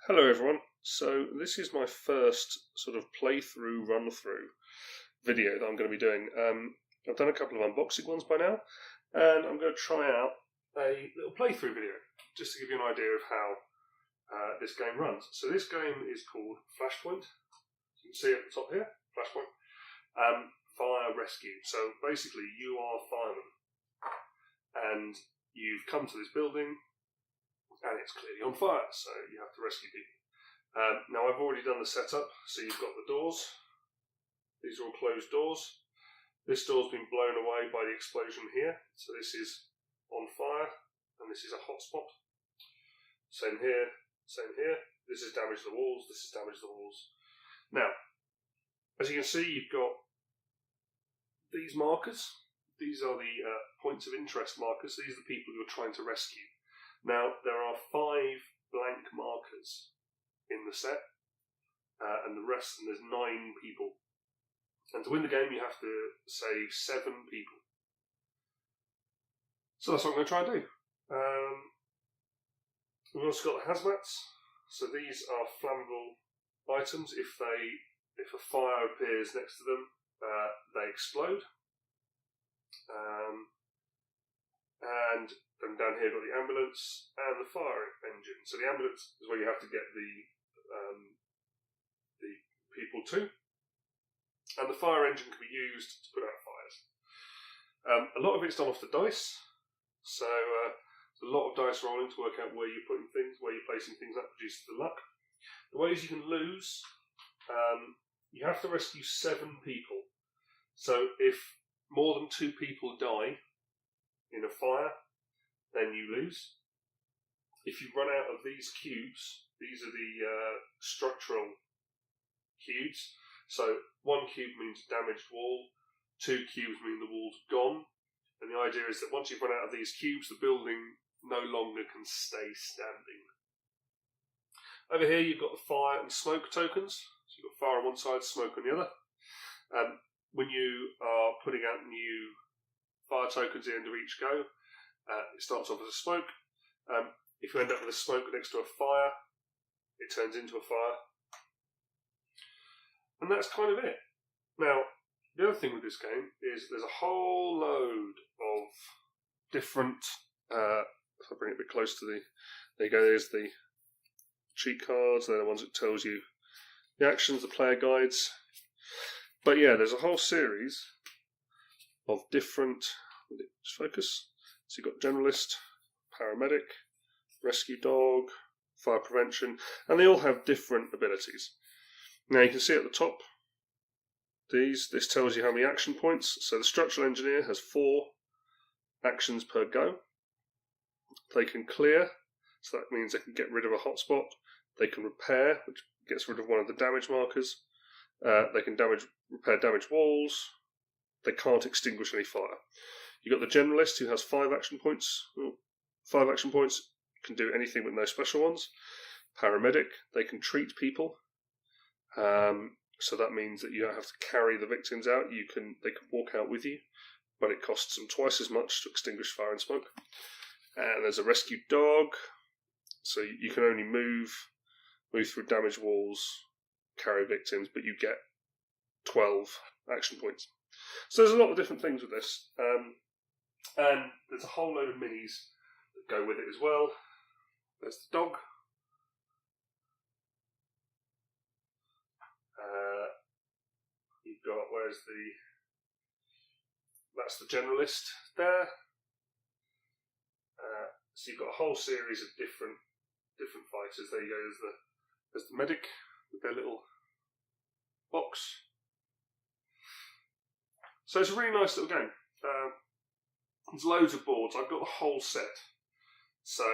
Hello everyone. So this is my first sort of playthrough, run-through video that I'm going to be doing. I've done a couple of unboxing ones by now, and I'm going to try out a little playthrough video, just to give you an idea of how this game runs. So this game is called Flashpoint. You can see at the top here, Flashpoint. Fire Rescue. So basically you are a fireman, and you've come to this building, and it's clearly on fire, so you have to rescue people. Now I've already done the setup, so you've got the doors. These are all closed doors. This door's been blown away by the explosion here, so this is on fire, and this is a hotspot. Same here, same here. This has damaged the walls, this has damaged the walls. Now, as you can see, you've got these markers. These are the points of interest markers. These are the people you're trying to rescue. Now, there are 5 blank markers in the set, and there's 9 people. And to win the game, you have to save 7 people. So that's what I'm going to try and do. We've also got the hazmats. So these are flammable items. If a fire appears next to them, they explode. And then down here, got the ambulance and the fire engine. So the ambulance is where you have to get the people to, and the fire engine can be used to put out fires. A lot of it's done off the dice, so there's a lot of dice rolling to work out where you're putting things, where you're placing things. That produces the luck. The ways you can lose, you have to rescue 7 people. So if more than 2 people die in a fire, then you lose. If you run out of these cubes, these are the structural cubes. So 1 cube means damaged wall, 2 cubes mean the wall's gone. And the idea is that once you've run out of these cubes, the building no longer can stay standing. Over here you've got the fire and smoke tokens. So you've got fire on one side, smoke on the other. When you are putting out new fire tokens at the end of each go, it starts off as a smoke. If you end up with a smoke next to a fire, it turns into a fire. And that's kind of it. Now, the other thing with this game is there's a whole load of different... if I bring it a bit close to the... There you go, there's the cheat cards. They're the ones that tells you the actions, the player guides. But yeah, there's a whole series of different... Just focus. So you've got generalist, paramedic, rescue dog, fire prevention, and they all have different abilities. Now you can see at the top, this tells you how many action points. So the structural engineer has 4 actions per go. They can clear, so that means they can get rid of a hotspot. They can repair, which gets rid of one of the damage markers. They can repair damaged walls. They can't extinguish any fire. You've got the generalist who has 5 action points. 5 action points, can do anything with no special ones. Paramedic, they can treat people. So that means that you don't have to carry the victims out. They can walk out with you, but it costs them twice as much to extinguish fire and smoke. And there's a rescue dog, so you can only move through damaged walls, carry victims, but you get 12 action points. So there's a lot of different things with this. And there's a whole load of minis that go with it as well. There's the dog. You've got, that's the generalist there. So you've got a whole series of different fighters. There you go, there's the medic with their little box. So it's a really nice little game. There's loads of boards. I've got the whole set. So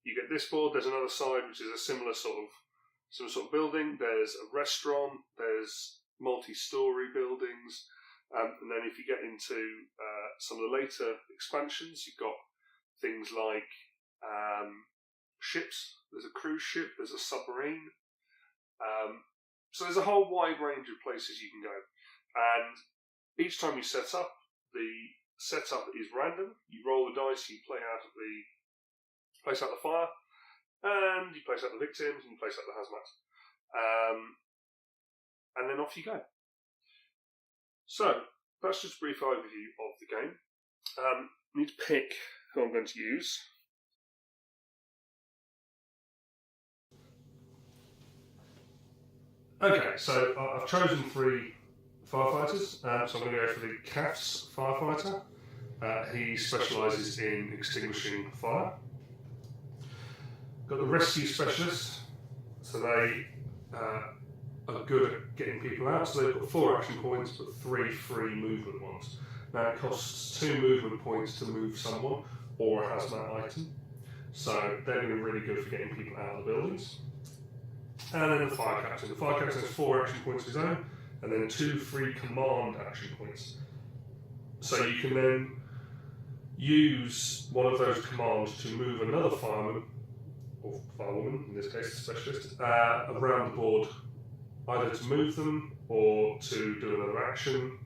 you get this board. There's another side which is a similar sort of building. There's a restaurant. There's multi-story buildings. And then if you get into some of the later expansions, you've got things like ships. There's a cruise ship. There's a submarine. So there's a whole wide range of places you can go. And each time you set up, the setup is random. You roll the dice, you place out the fire, and you place out the victims, and you place out the hazmat. And then off you go. So, that's just a brief overview of the game. I need to pick who I'm going to use. Okay, so I've chosen 3 firefighters. So I'm going to go for the CAFS firefighter. He specialises in extinguishing fire. Got the rescue specialist. So they are good at getting people out. So they've got 4 action points, but 3 free movement ones. Now it costs 2 movement points to move someone or a hazmat item. So they're going to be really good for getting people out of the buildings. And then the fire captain. The fire captain has 4 action points of his own, and then 2 free command action points. So you can then use one of those commands to move another fireman, or firewoman, in this case a specialist, around the board, either to move them or to do another action.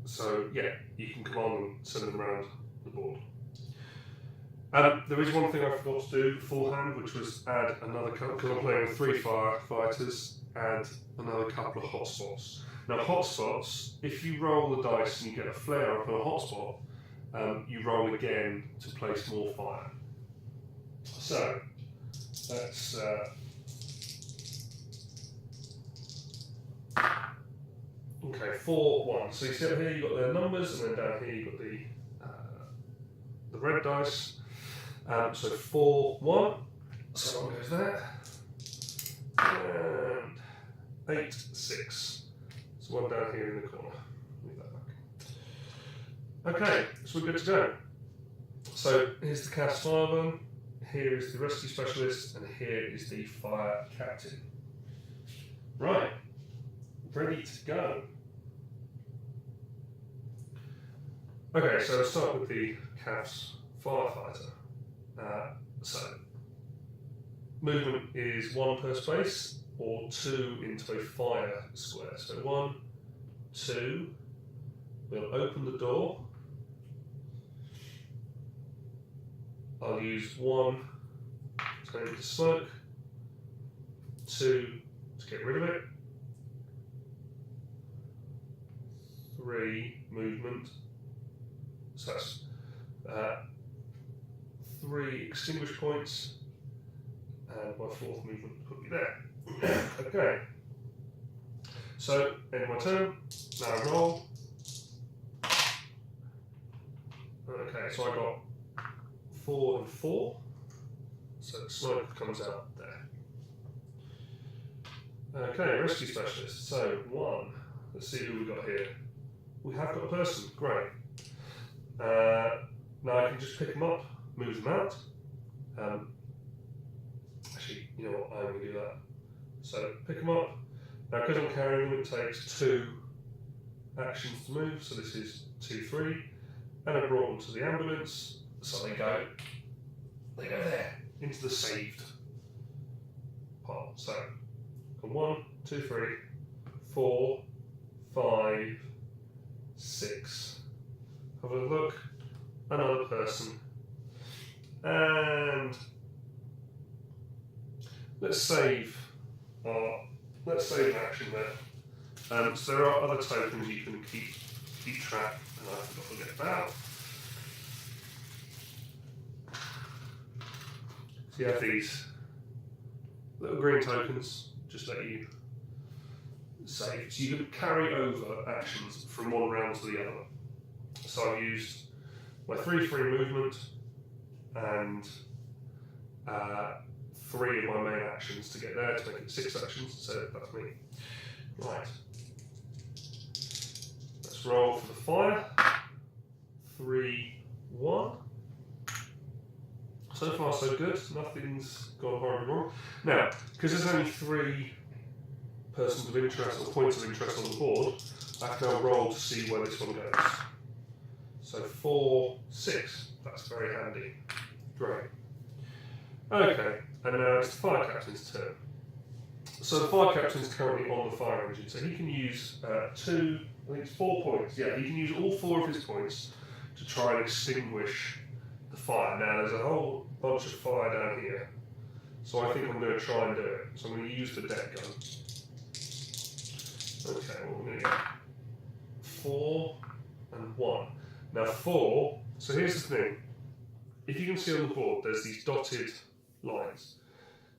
So yeah, you can command them, send them around the board. There is one thing I forgot to do beforehand, which was add another couple, because I'm playing with 3 firefighters, add another couple of hotspots. Now hotspots, if you roll the dice and you get a flare up on a hotspot, you roll again to place more fire. So, let's... okay, 4, 1. So you see up here you've got their numbers, and then down here you've got the red dice. So 4, 1, so one goes there, and 8, 6, so one down here in the corner. Leave that back. Okay, so we're good to go. So here's the CAFS fireman, here is the rescue specialist, and here is the fire captain. Right, ready to go. Okay, so let's start with the CAFS firefighter. So, movement is 1 per space, or 2 into a fire square. So 1, 2, we'll open the door. I'll use 1 to go into smoke, 2 to get rid of it, 3 movement, so that's 3 extinguish points, and my 4th movement put me there. Okay, so end of my turn, now I roll. Okay, so I got 4 and 4, so smoke comes out there. Okay, rescue specialist, so 1, let's see who we got here. We have got a person, great. Now I can just pick them up, move them out. Actually, you know what, I'm going to do that. So pick them up. Now because I'm carrying them, it takes 2 actions to move, so this is 2, 3. And I brought them to the ambulance, so they go there, into the saved part. So 1, 2, 3, 4, 5, 6. Have a look, another person, and let's save action there. So there are other tokens you can keep track, and I forgot to get that. So you have these little green tokens, just let you save. So you can carry over actions from one round to the other. So I've used my 3 free movement and 3 of my main actions to get there to make it 6 actions, so that's me. Right. Let's roll for the fire. 3, 1. So far so good, nothing's gone horribly wrong. Now, because there's only 3 persons of interest or points of interest on the board, I can now roll to see where this one goes. So 4, 6, that's very handy. Great. Okay, and now it's the fire captain's turn. So the fire captain's currently on the fire engine, so he can use 2, I think it's 4 points. Yeah, he can use all 4 of his points to try and extinguish the fire. Now there's a whole bunch of fire down here, so I think I'm going to try and do it. So I'm going to use the deck gun. Okay, what we're going to get 4 and 1. Now 4. So here's the thing. If you can see on the board, there's these dotted lines.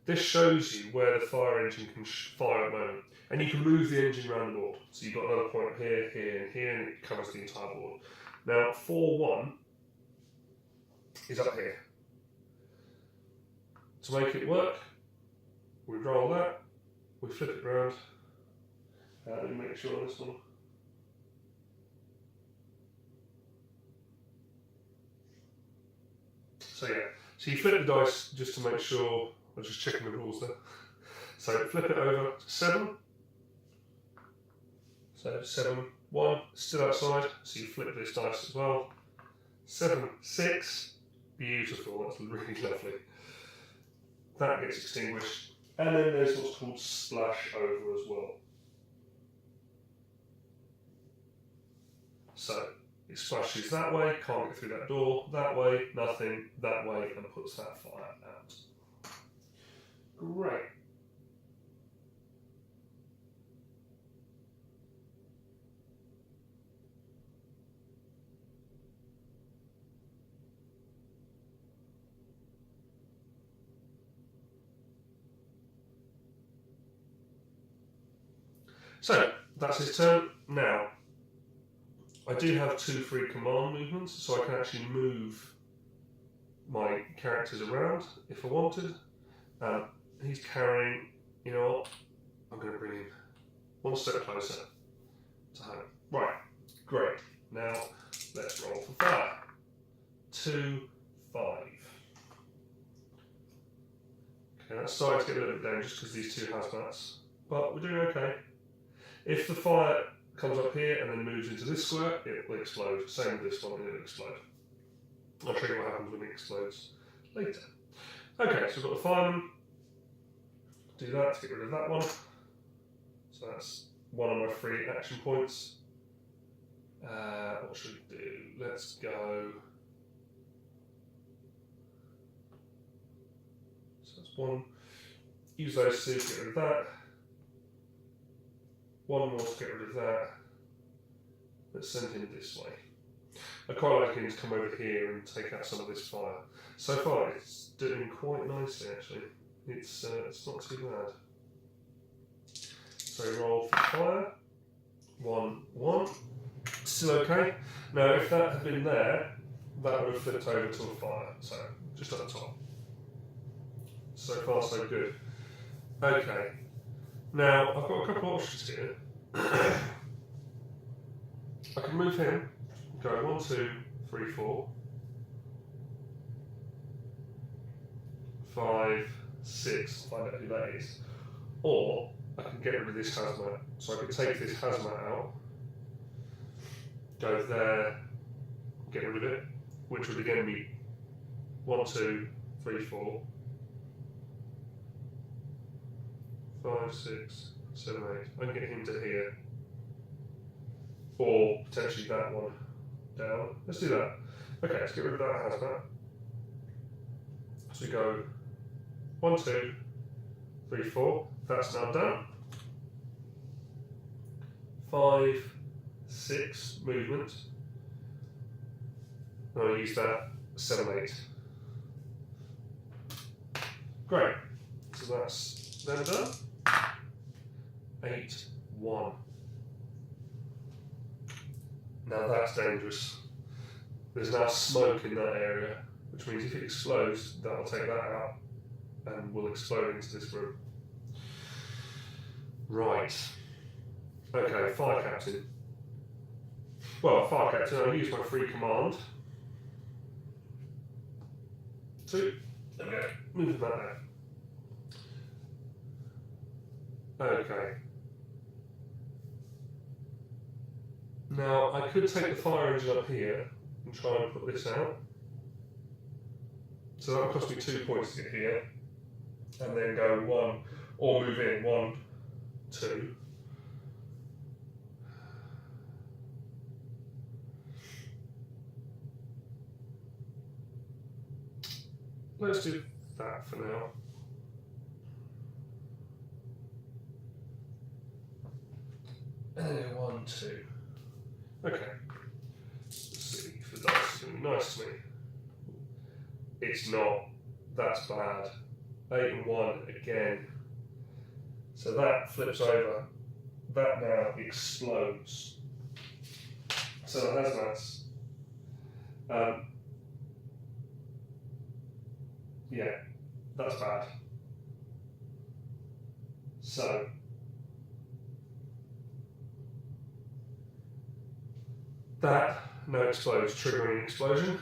This shows you where the fire engine can fire at the moment. And you can move the engine around the board. So you've got another point here, here, and here, and it covers the entire board. Now, 4-1 is up here. To make it work, we roll that, we flip it around. Let me make sure on this one. So yeah, so you flip the dice just to make sure. I'm just checking the rules there. So flip it over to 7. So 7, 1, still outside, so you flip this dice as well. 7, 6, beautiful, that's really lovely. That gets extinguished. And then there's what's called splash over as well. So it splashes that way, can't get through that door, that way, nothing, that way, and puts that fire out. Great. So that's his turn. Now, I do have 2 free command movements, so I can actually move my characters around if I wanted. He's carrying, you know what, I'm going to bring him 1 step closer to home. Right, great. Now, let's roll for fire. 2, 5. Okay, that's starting to get a little bit dangerous because these 2 hazmats, but we're doing okay. If the fire comes up here and then moves into this square, it will explode. Same with this one, it'll explode. I'll show you what happens when it explodes later. Okay, so we've got the fireman. Do that to get rid of that one. So that's one of my 3 action points. What should we do? Let's go. So that's 1. Use those 2 to get rid of that. 1 more to get rid of that. Let's send him this way. I quite like him to come over here and take out some of this fire. So far, it's doing quite nicely actually. It's not too bad. So roll for fire. 1, 1. Still okay. Now, if that had been there, that would have flipped over to a fire. So just at the top. So far, so good. Okay. Now, I've got a couple of options here. I can move him, go 1, 2, 3, 4, 5, 6, find out who that is. Or I can get rid of this hazmat. So I could take this hazmat out, go there, get rid of it, which would again be 1, 2, 3, 4, 5, 6, 7, 8. I can get him to here. Or potentially that one down. Let's do that. Okay, let's get rid of that hazmat. So we go 1, 2, 3, 4. That's now done. 5, 6 movement. And I'll use that 7, 8. Great. So that's then done. 8, 1. Now that's dangerous. There's now smoke in that area, which means if it explodes, that'll take that out and will explode into this room. Right. Okay, fire captain. Well, fire captain, I'll use my free command. 2. There we go. Move that there. Okay. Now, I could take the fire engine up here and try and put this out. So that would cost me 2 points to get here. And then go 1, or move in 1, 2. let's do that for now. And then 1, 2. Okay. Let's see if the dice is going to be nice to me. It's not. That's bad. 8 and 1 again. So that flips over. That now explodes. So the hazmats. Yeah, that's bad. So that now explodes, triggering an explosion,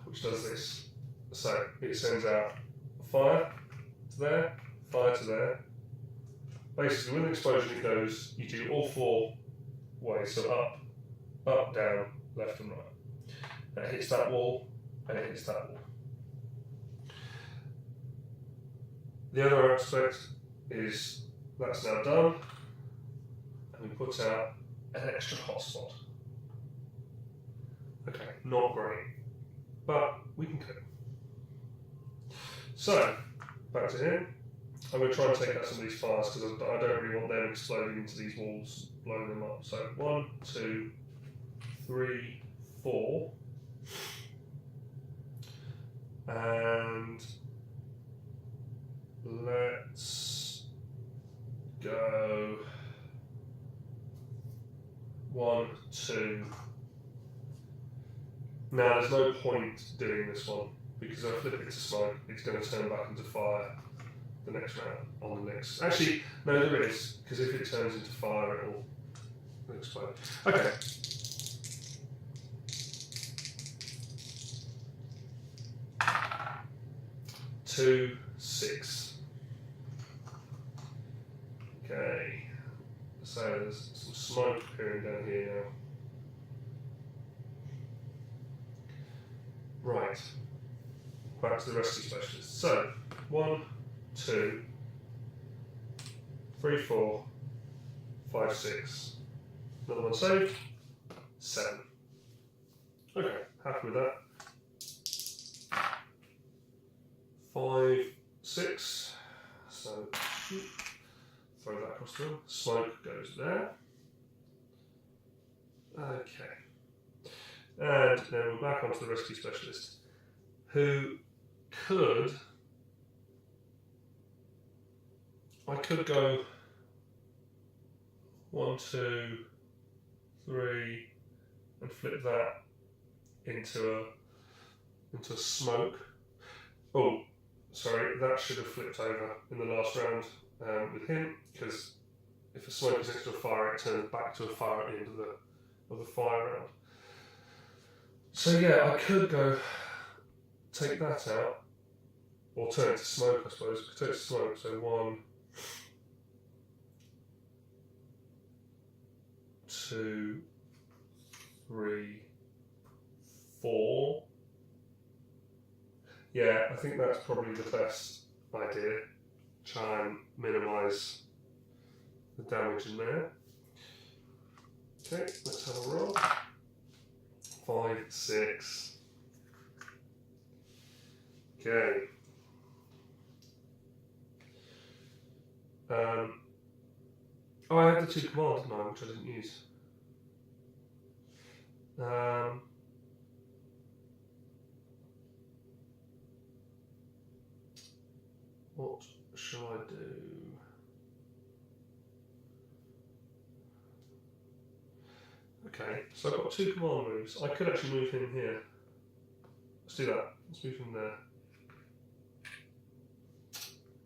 which does this. So it sends out fire to there, fire to there. Basically, with an explosion, it goes, you do all 4 ways, so up, up, down, left and right. It hits that wall, and it hits that wall. The other aspect is that's now done, and we put out an extra hotspot. Okay, not great, but we can cope. So, back to him. I'm going to try and take out some of these fires because I don't really want them exploding into these walls, blowing them up. So 1, 2, 3, 4. And let's go 1, 2. Now there's no point doing this one because if I flip it to smoke, it's going to turn back into fire the next round on the next. Actually, no, there is, because if it turns into fire, it'll explode. Okay. Two, 6. Okay. So there's some smoke appearing down here now. Right. Back to the rescue specialist. So 1, 2, 3, 4, 5, 6. Another one saved. 7. Okay, happy with that. 5, 6. So throw that across the room. Smoke goes there. Okay. And then we're back onto the rescue specialist, who could. I could go 1, 2, 3, and flip that into a smoke. Oh, sorry, that should have flipped over in the last round with him, because if a smoke is next to a fire, it turns back to a fire at the end of the fire round. So yeah, I could go take that out, or turn it to smoke, I suppose. I could turn it to smoke, so 1, 2, 3, 4. Yeah, I think that's probably the best idea. Try and minimise the damage in there. Okay, let's have a roll. 5, 6. Okay. Oh, I had the 2 commands, didn't I, which I didn't use. What shall I do? Okay, so I've got 2 command moves. I could actually move him here. Let's do that. Let's move him there.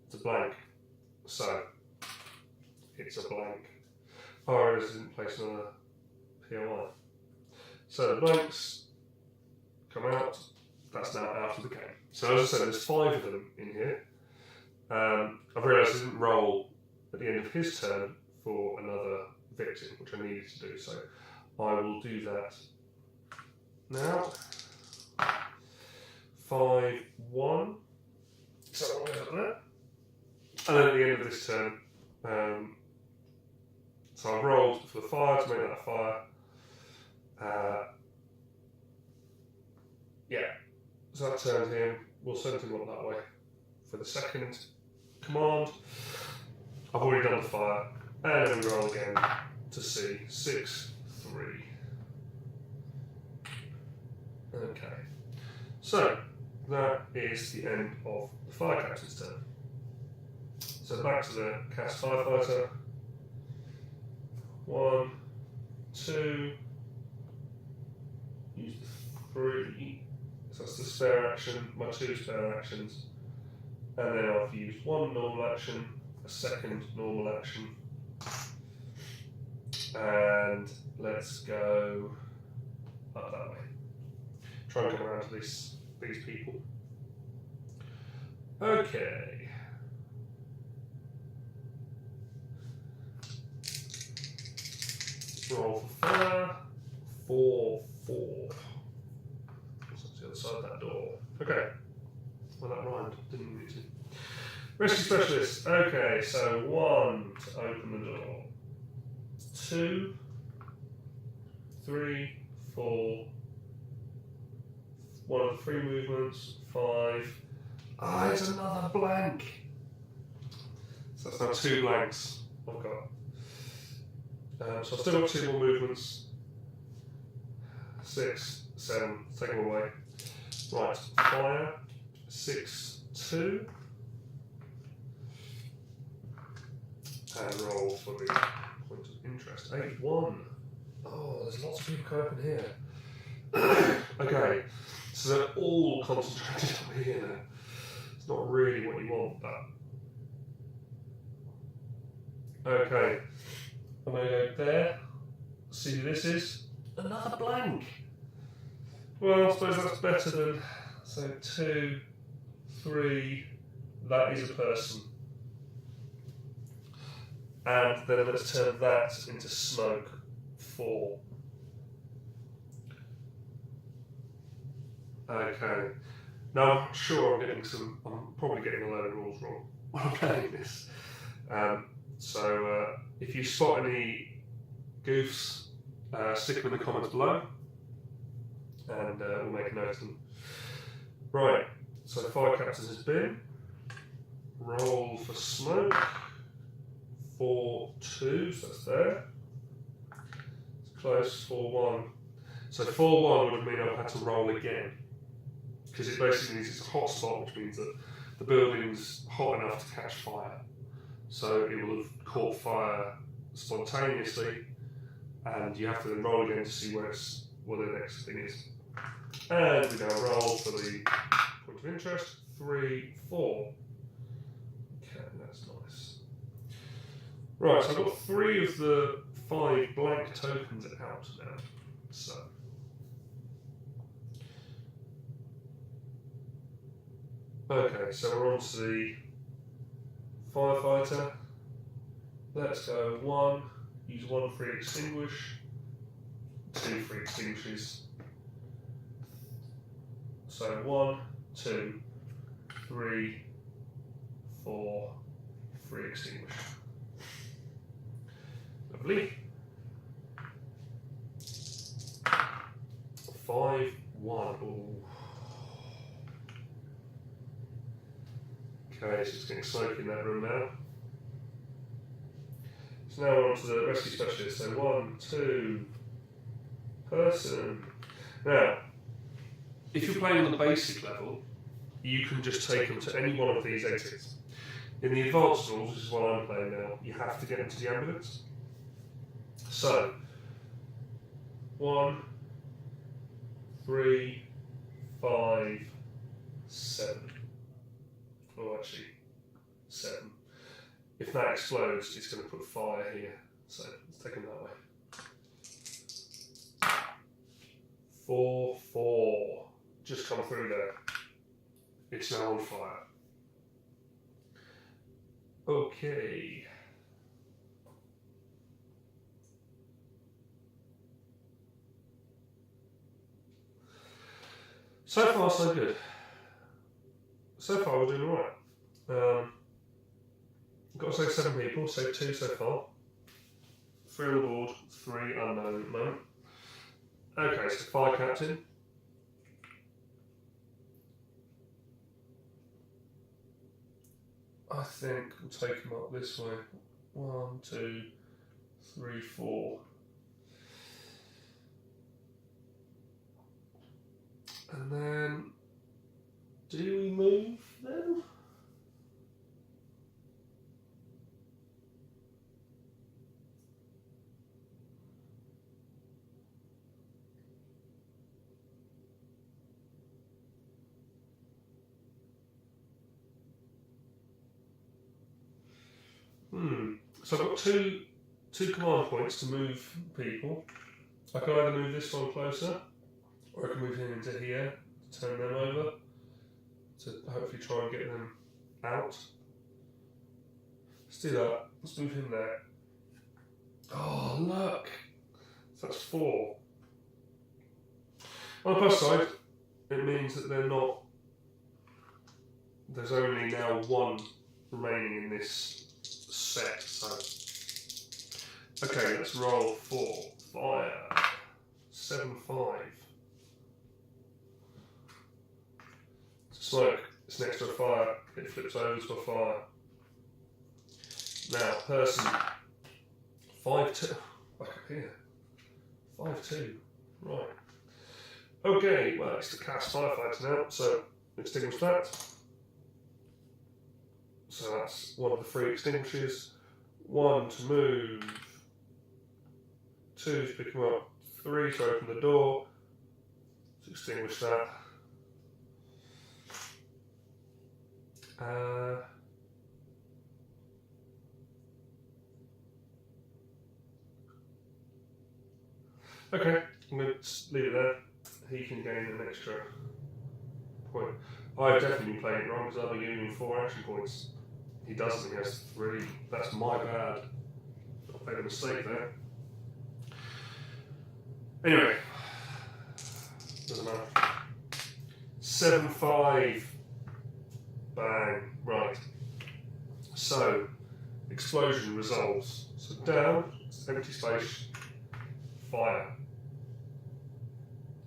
It's a blank. So, it's a blank. Power errors didn't place another POI. So the blanks come out. That's now out of the game. So as I said, there's 5 of them in here. I've realised I didn't roll at the end of his turn for another victim, which I needed to do. So I will do that now. 5, 1. So I'll go up there. And then at the end of this turn, so I've rolled for the fire to make that a fire. Yeah. So that turns him. We'll send him on that way for the second command. I've already done the fire, and then we roll again to see 6, 3. Okay. So that is the end of the fire captain's turn. So back to the cast firefighter. 1, 2. Use the 3. So that's the spare action, my 2 spare actions. And then I've used 1 normal action, a second normal action. And let's go up that way. Try and come around to these people. Okay. Roll for fire. 4, 4. So that's the other side of that door. Okay. Well, that rhymed, didn't need to. Rescue specialist. Okay, so 1 to open the door. 2, 3, 4. 1 of the 3 movements. 5. Ah, it's another blank. So that's now 2 blanks I've got. So I've still got 2 more movements. 6, 7, take them away. Right, fire. 6, 2. And roll for the point of interest. 8, 1. Oh, there's lots of people coming up in here. Okay, so they're all concentrated up here. It's not really what you want, but. Okay, I'm going to go there. See who this is. Another blank. Well, I suppose that's better than. So 2, 3. That is a person. And then let's turn that into smoke. 4. Okay. Now I'm sure I'm probably getting a load of rules wrong when I'm playing this. So if you spot any goofs, stick them in the comments below, and we'll make a note of them. Right, so fire captain has been. Roll for smoke. 4, 2, so that's there. It's close, 4, 1. So 4, 1 would have meant I've had to roll again. Because it basically means it's a hot spot, which means that the building's hot enough to catch fire. So it will have caught fire spontaneously, and you have to then roll again to see what the next thing is. And we now roll for the point of interest. 3, 4. Okay, that's nice. Right, so I've got 3 of the 5 blank tokens out now. So. Okay, so we're on to the firefighter. Let's go 1, use 1 free extinguish, 2 free extinguishes. So 1, 2, 3, 4, free extinguish. Lovely. 5, 1. Ooh. Okay, so it's getting smoke in that room now. So now we're on to the rescue specialist. So 1, 2, person. Now, if you're playing on the basic level, you can just take them to any one of these exits. In the advanced rules, which is what I'm playing now, you have to get into the ambulance. So, 1, 3, 5, 7. Oh, actually, 7. If that explodes, it's going to put fire here. So let's take them that way. 4, 4. Just come through there. It's now on fire. Okay. So far, so good. So far, we're doing alright. Got to say 7 people, so 2 so far. 3 on the board, 3 unknown at the moment. Okay, so fire captain. I think we'll take him up this way. 1, 2, 3, 4. And then, do we move then? So I've got two command points to move people. I can either move this one closer, or I can move him into here, turn them over, to hopefully try and get them out. Let's do that. Let's move him there. Oh, look! So that's 4. On the plus side, it means that they're not... There's only now 1 remaining in this set, so... Okay, let's roll 4. Fire. 7, 5. Smoke. It's next to a fire. It flips over to a fire. Now, person. 5, 2. Back up here. 5, 2. Right. Okay, well, it's to cast firefighter now, so extinguish that. So that's one of the 3 extinguishers. 1 to move. 2 to pick him up. 3 to open the door. To extinguish that. Okay, I'm going to leave it there. He can gain an extra point. I've definitely been playing it wrong because I've been giving him 4 action points. He doesn't, he has 3. That's my bad. I made a mistake there. Anyway, doesn't matter. 7, 5. Bang. Right. So, explosion resolves. So down, empty space, fire.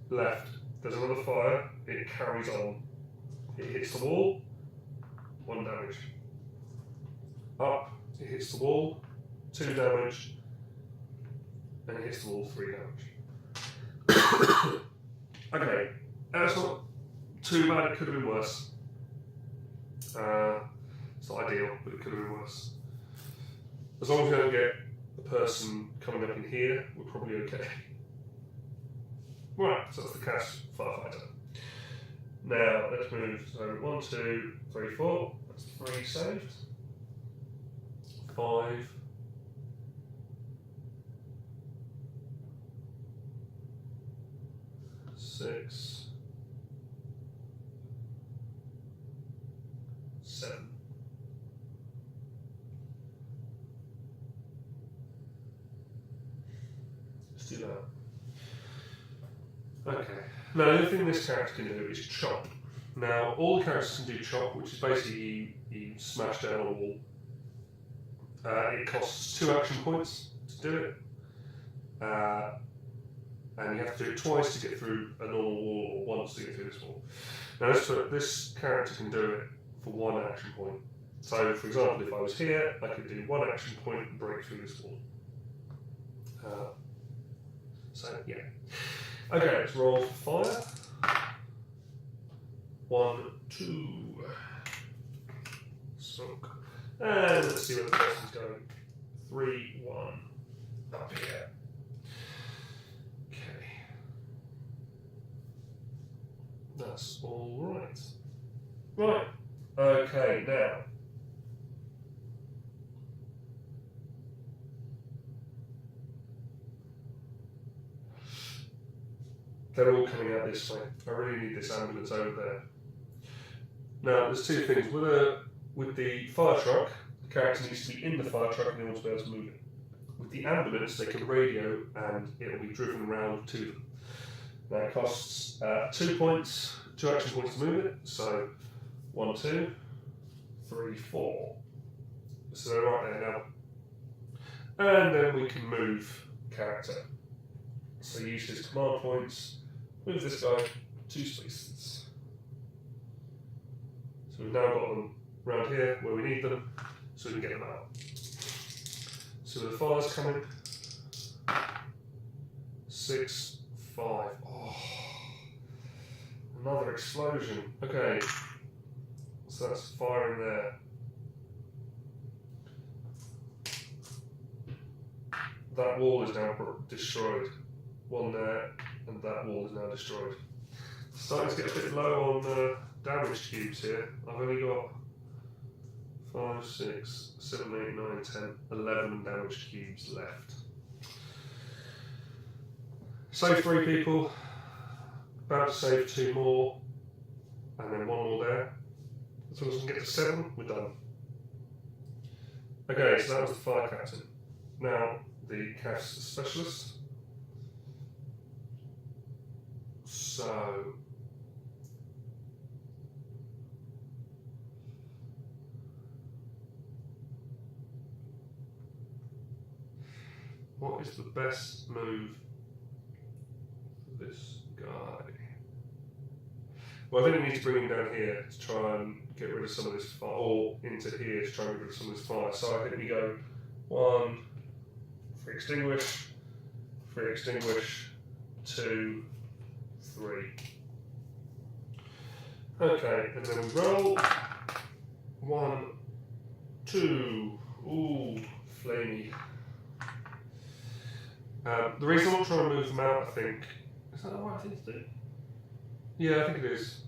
Left, there's another fire, it carries on. It hits the wall, 1 damage. Up, it hits the wall, 2 damage. And it hits the wall, 3 damage. Okay, that's not too bad, it could have been worse. It's not ideal, but it could have been worse. As long as we don't get the person coming up in here, we're probably okay. Right, so that's the cast firefighter. Now, let's move. So 1, 2, 3, 4. That's 3 saved. 5. 6. 7. Let's do that. Okay. Now, the only thing this character can do is chop. Now, all the characters can do chop, which is basically you smash down on a wall. It costs 2 action points to do it. And you have to do it twice to get through a normal wall, or once to get through this wall. Now, this character can do it for 1 action point. So, for example, if I was here, I could do 1 action point and break through this wall. So, yeah. Okay, let's roll for fire. 1, 2. Smoke. And let's see where the person's going. 3, 1. Up here. Okay. That's all right. Right. Okay, now. They're all coming out this way. I really need this ambulance over there. Now, there's 2 things. With the fire truck, the character needs to be in the fire truck in order to be able to move it. With the ambulance, they can radio and it will be driven around to them. Now, it costs 2 points, 2 action points to move it. So, 1, 2, 3, 4. So they're right there now. And then we can move character. So use his command points. Move this guy 2 spaces. So we've now got them around here where we need them, so we can get them out. So the fire's coming. 6, 5. Oh, another explosion. Okay, so that's fire in there. That wall is now destroyed. One there, and that wall is now destroyed. Starting to get a bit low on damage cubes here. I've only got 5, 6, 7, 8, 9, 10, 11 damage cubes left. Save 3 people, about to save 2 more, and then 1 more there. As long as we can get to 7, we're done. Okay, so that was the fire captain. Now, the CAF's specialist. So, what is the best move for this guy? Well, I think we need to bring him down here to try and get rid of some of this fire, or into here to try and get rid of some of this fire. So I think we go 1, free extinguish, 2, 3. Okay, and then we roll. 1, 2. Ooh, flamey. The reason I'm trying to move them out, I think, is that the right thing to do? Yeah, I think it is.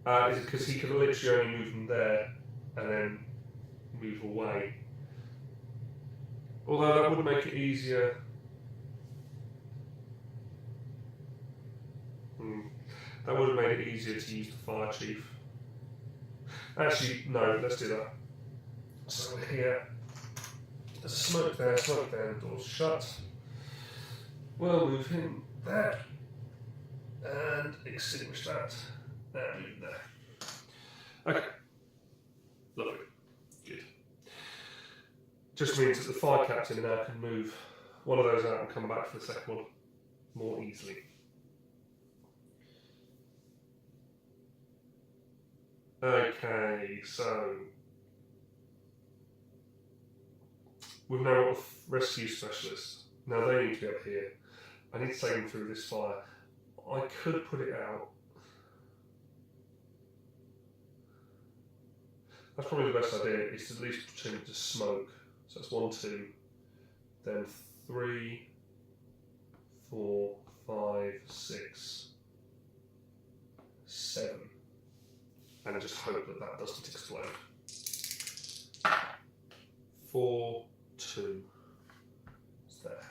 Is because he could literally only move them there and then move away. Although that would make it easier. That would have made it easier to use the fire chief. Actually, no, let's do that. So we're here. There's smoke there, the door's shut. We'll move him there. And extinguish that. And move there. Okay. Lovely. Good. Just means that the fire captain now can move one of those out and come back for the second one more easily. Okay, so we've now got a rescue specialist. Now they need to be up here. I need to take them through this fire. I could put it out. That's probably the best idea, is to at least change to smoke. So that's 1, 2, then 3, 4, 5, 6, 7. And just hope that that doesn't explode. 4, 2. It's there.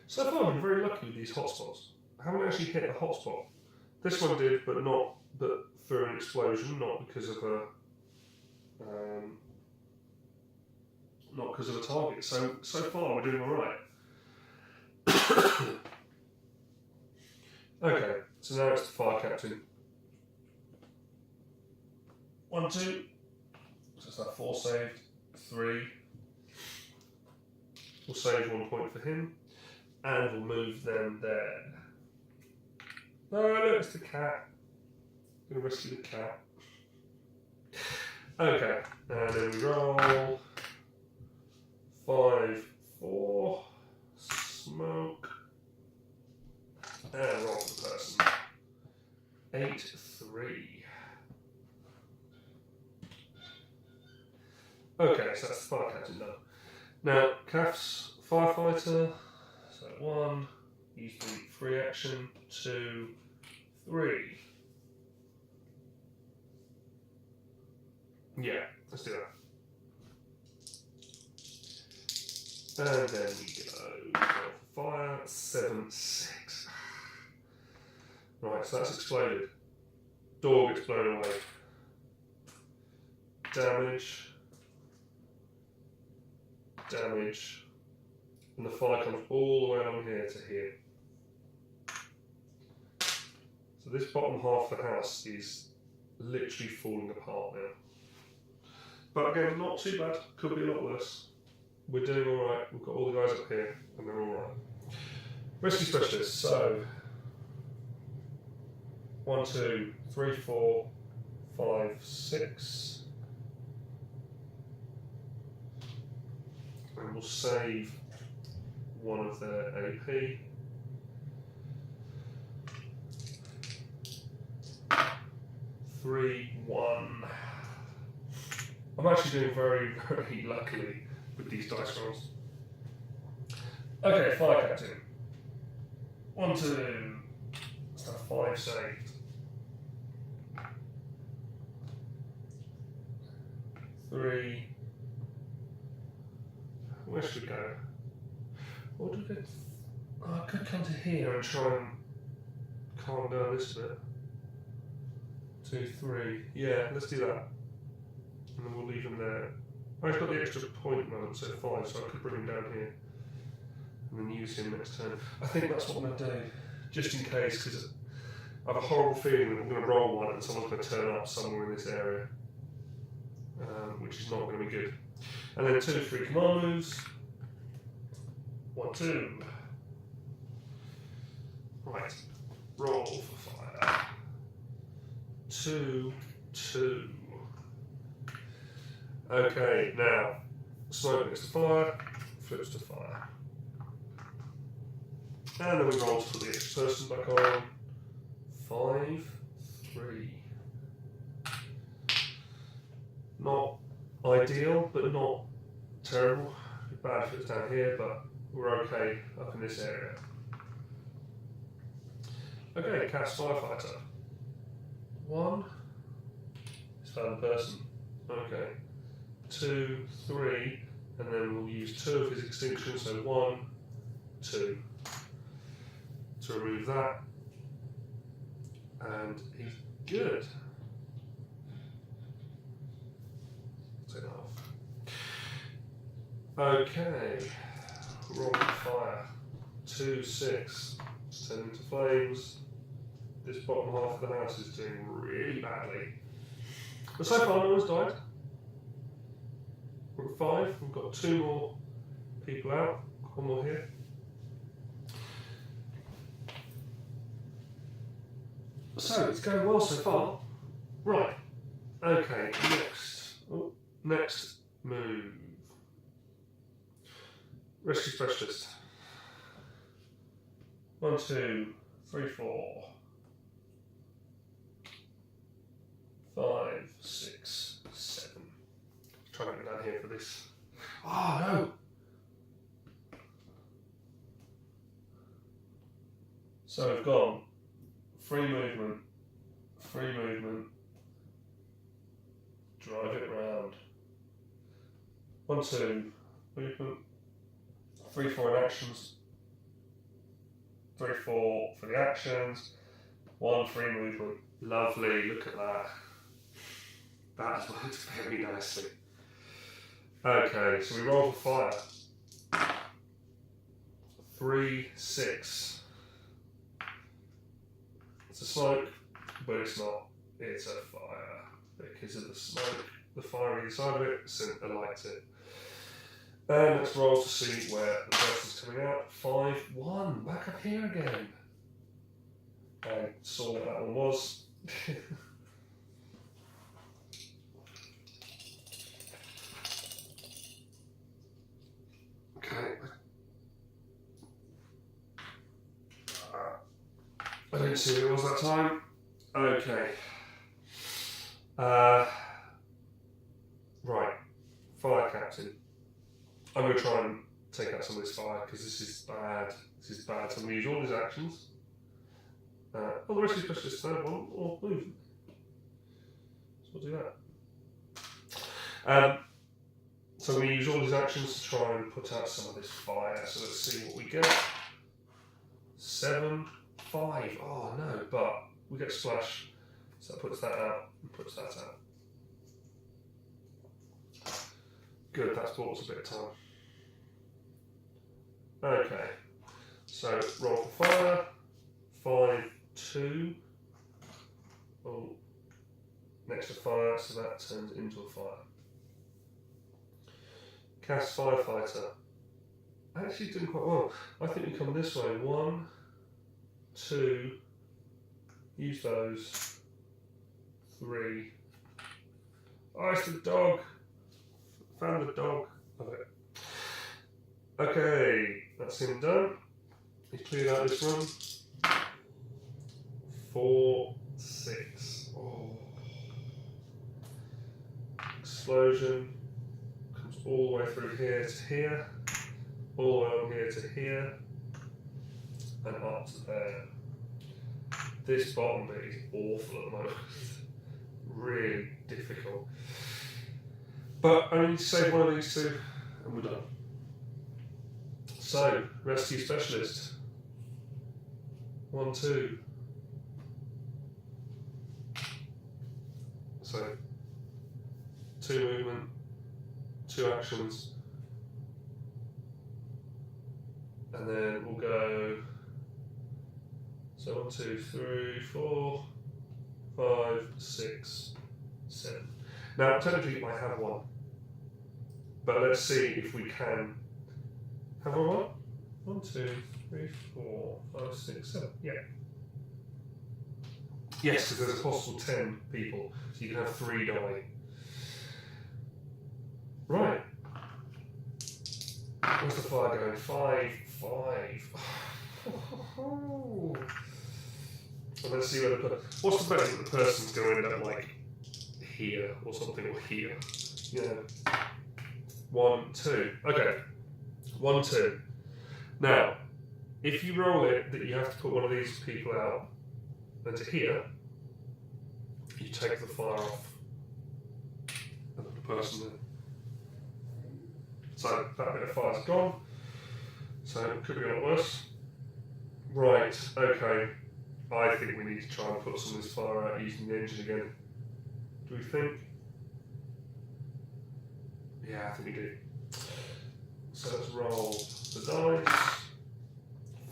So far, I've been very lucky with these hotspots. I haven't actually hit a hotspot. This one did, but through an explosion, not because of a target. So far, we're doing all right. Okay, so now it's the fire captain. 1, 2. So that's that 4 saved. 3. We'll save 1 point for him. And we'll move them there. No, it's the cat. I'm going to rescue the cat. Okay, and then we roll. 5, 4. Smoke. And roll for the person. 8, 3. Okay, so that's the fire captain done. Now, CAF's firefighter. So 1, use the free action. 2, 3. Yeah, let's do that. And then we go fire 7, 6. Right, so that's exploded. Door gets blown away. Damage. And the fire comes all the way along here to here. So this bottom half of the house is literally falling apart now. But again, not too bad. Could be a lot worse. We're doing all right. We've got all the guys up here, and they're all right. Rescue specialists. So 1, 2, 3, 4, 5, 6. And we'll save one of their AP. Three, 1. I'm actually doing very, very luckily with these dice rolls. Okay, fire captain. 1, 2. That's 5 saved. 3. Where should we go? Or do we go? Oh, I could come to here and try and calm down this bit. 2, 3. Yeah, let's do that. And then we'll leave him there. I've got the extra point moment, so 5, so I could bring him down here. And then use him next turn. I think that's what I'm going to do. Just in case, because I have a horrible feeling that I'm going to roll one and someone's going to turn up somewhere in this area. Which is not going to be good. And then 2, 3 command moves. 1, 2. Right. Roll for fire. 2, 2. Okay, now smoke next to fire, flips to fire. And then we roll to put the extra person back on. 5, 3. Not ideal, but not terrible. It'd be bad if it was down here, but we're okay up in this area. Okay, cast Firefighter. 1. It's found the person. Okay. 2, 3, and then we'll use 2 of his extinction, so 1, 2. To remove that. And he's good. Take that off. Okay. Roll fire. 2, 6. Let's turn into flames. This bottom half of the house is doing really badly. But so far no one's died. We're at 5. We've got 2 more people out. 1 more here. So it's going well so far. Right. Okay. Next move. Rescue specialist. 1, 2, 3, 4. 5, 6, 7. Try to get down here for this. Oh no! So we've gone free movement, drive it round. 1, 2, movement, 3, 4 in actions, 3, 4 for the actions, 1 free movement. Lovely, look at that. That has worked very nicely. Okay, so we roll for fire. 3, 6. It's a smoke, but it's not. It's a fire. Because of the smoke, the fire either side of it, lights it. And let's roll to see where the person's coming out. 5, 1. Back up here again. I saw what that one was. Okay. I didn't see what it was that time. Okay. Right. Fire captain. I'm going to try and take out some of this fire because this is bad. This is bad. So I'm going to use all his actions. The rescue specialist third one or move. So we'll do that. So we use all his actions to try and put out some of this fire. So let's see what we get. 7, 5. Oh no, but we get splash. So that puts that out and puts that out. Good, that's bought us a bit of time. Okay, so roll for fire. 5, 2. Oh, next to fire, so that turns into a fire. Cast Firefighter. Actually doing quite well. I think we come this way. 1, 2. Use those. 3, Oh, it's the dog. Found the dog. Okay. Okay, that's him done. He's cleared out this room. 4, 6. Oh. Explosion. Comes all the way through here to here. All the way on here to here. And up to there. This bottom bit is awful at the moment. Really difficult. But I need to save one of these two and we're done. So, rescue specialist. 1, 2. So, 2 movement, 2 actions. And then we'll go, so 1, 2, 3, 4, 5, 6, 7. Now, technically I have one, but let's see if we can have a what? 1, 2, 3, 4, 5, 6, 7. Yeah. Yes, because there's a possible 10 people, so you can have 3 die. Right. Where's the fire going? 5, 5. And let's see where what's the bet that the person's going to end up like here or something, or here. Yeah. 1, 2. Okay. 1, 2. Now, if you roll it that you have to put one of these people out into here, you take the fire off and put the person in. So that bit of fire's gone. So it could be a lot worse. Right, okay. I think we need to try and put some of this fire out using the engine again. Do we think? Yeah, I think we do. So let's roll the dice.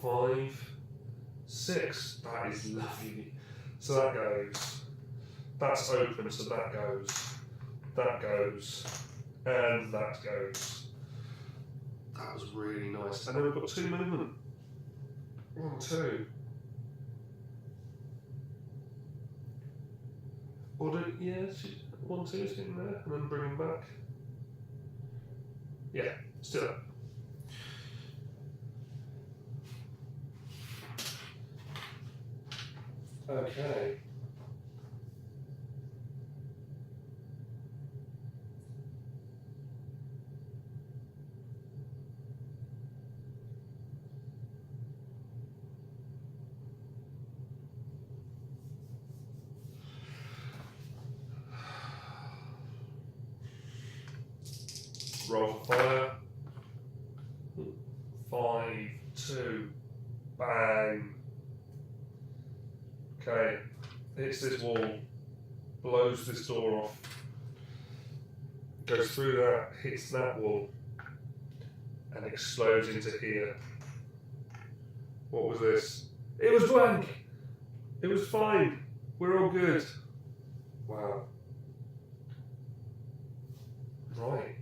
5, 6. That is lovely. So that goes. That's open, so that goes. That goes. And that goes. That was really nice. And then we've got 2 movement. 1, 2. Or do, yeah, 1, 2 is getting there, and then bring him back. Yeah, still up. Okay. Roll for fire. 5, 2, bang. Okay, hits this wall, blows this door off, goes through that, hits that wall, and explodes into here. What was this? It was blank! It was fine. We're all good. Wow. Right.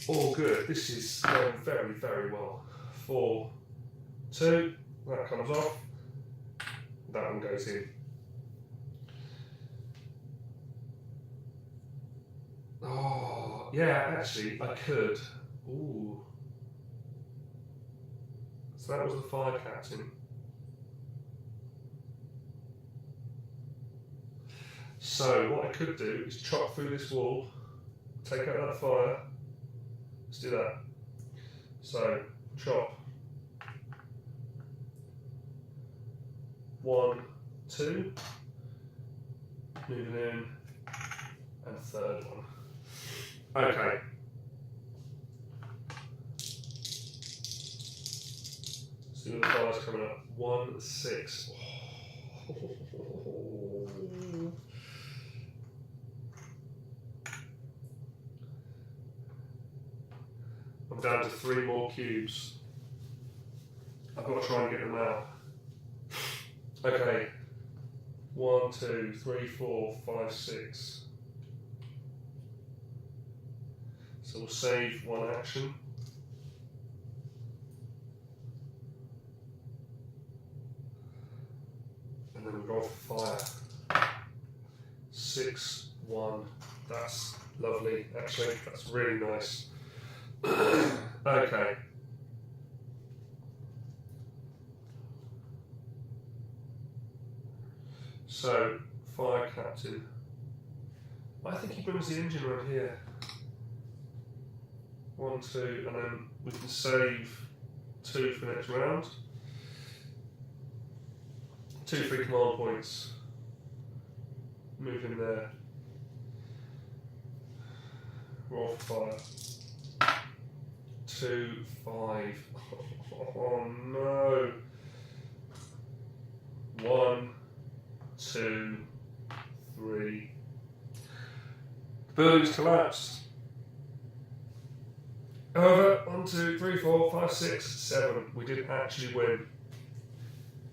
All good. This is going very, very well. 4, 2, that comes off. That one goes in. Oh, yeah, actually, I could. Ooh. So that was the fire captain. So what I could do is chop through this wall, take out that fire. Let's do that. So, chop. 1, 2. Moving in. And a third one. Okay. See the fire's coming up. 1, 6. I'm down to 3 more cubes. I've got to try and get them out. Okay. 1, 2, 3, 4, 5, 6. So we'll save 1 action. And then we'll go for fire. 6, 1. That's lovely, actually. That's really nice. Okay. So, fire captain. I think he brings the engine around here. 1, 2, and then we can save 2 for the next round. 2 free command points. Move in there. Roll for fire. 2, 5. Oh no. 1, 2, 3. The building's collapsed. However, 1, 2, 3, 4, 5, 6, 7. We did actually win.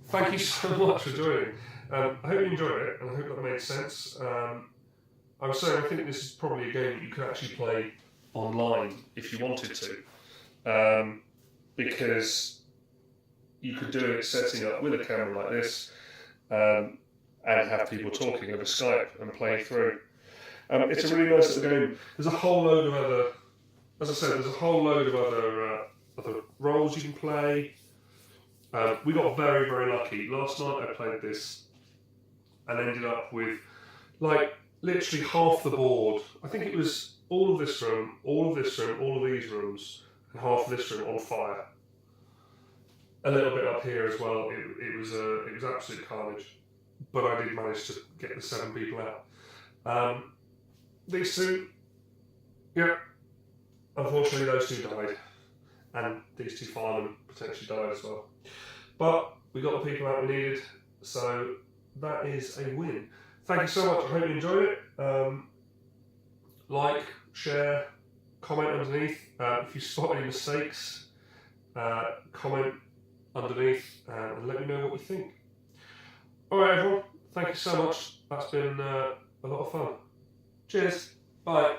Thank you so much for joining. I hope you enjoyed it, and I hope that made sense. I was saying, I think this is probably a game that you could actually play online if you wanted to, because you could do it setting up with a camera like this, and have people talking over Skype and play through. It's a really nice little game. There's a whole load of other, as I said, there's a whole load of other roles you can play. We got very, very lucky. Last night I played this and ended up with like literally half the board. I think it was all of this room, all of this room, all of these rooms, and half of this room on fire. A little bit up here as well. It was absolute carnage, but I did manage to get the 7 people out. These 2, yeah, unfortunately those 2 died, and these 2 firemen potentially died as well. But we got the people out we needed, so that is a win. Thank you so much. I hope you enjoyed it. Like, share, comment underneath. If you spot any mistakes, comment underneath and let me know what you think. Alright everyone, thank you so much. That's been a lot of fun. Cheers. Bye.